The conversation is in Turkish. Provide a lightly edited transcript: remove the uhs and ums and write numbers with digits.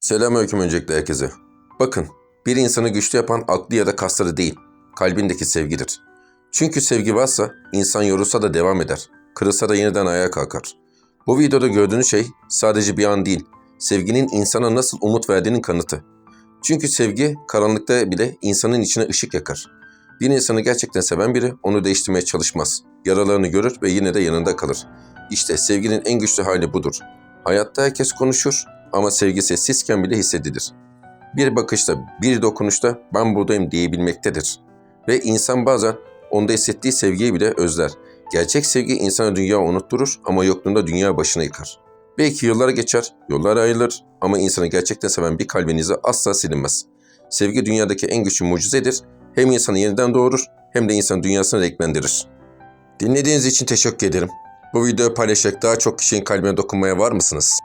Selamünaleyküm öncelikle herkese. Bakın, bir insanı güçlü yapan aklı ya da kasları değil, kalbindeki sevgidir. Çünkü sevgi varsa insan yorulsa da devam eder, kırılsa da yeniden ayağa kalkar. Bu videoda gördüğünüz şey sadece bir an değil, sevginin insana nasıl umut verdiğinin kanıtı. Çünkü sevgi karanlıkta bile insanın içine ışık yakar. Bir insanı gerçekten seven biri onu değiştirmeye çalışmaz. Yaralarını görür ve yine de yanında kalır. İşte sevginin en güçlü hali budur. Hayatta herkes konuşur ama sevgi sessizken bile hissedilir. Bir bakışta, bir dokunuşta ben buradayım diyebilmektedir. Ve insan bazen onda hissettiği sevgiyi bile özler. Gerçek sevgi insana dünya unutturur ama yokluğunda dünya başına yıkar. Belki yıllar geçer, yollar ayrılır ama insanı gerçekten seven bir kalbinize asla silinmez. Sevgi dünyadaki en güçlü mucizedir. Hem insanı yeniden doğurur hem de insan dünyasını renklendirir. Dinlediğiniz için teşekkür ederim. Bu videoyu paylaşarak daha çok kişinin kalbine dokunmaya var mısınız?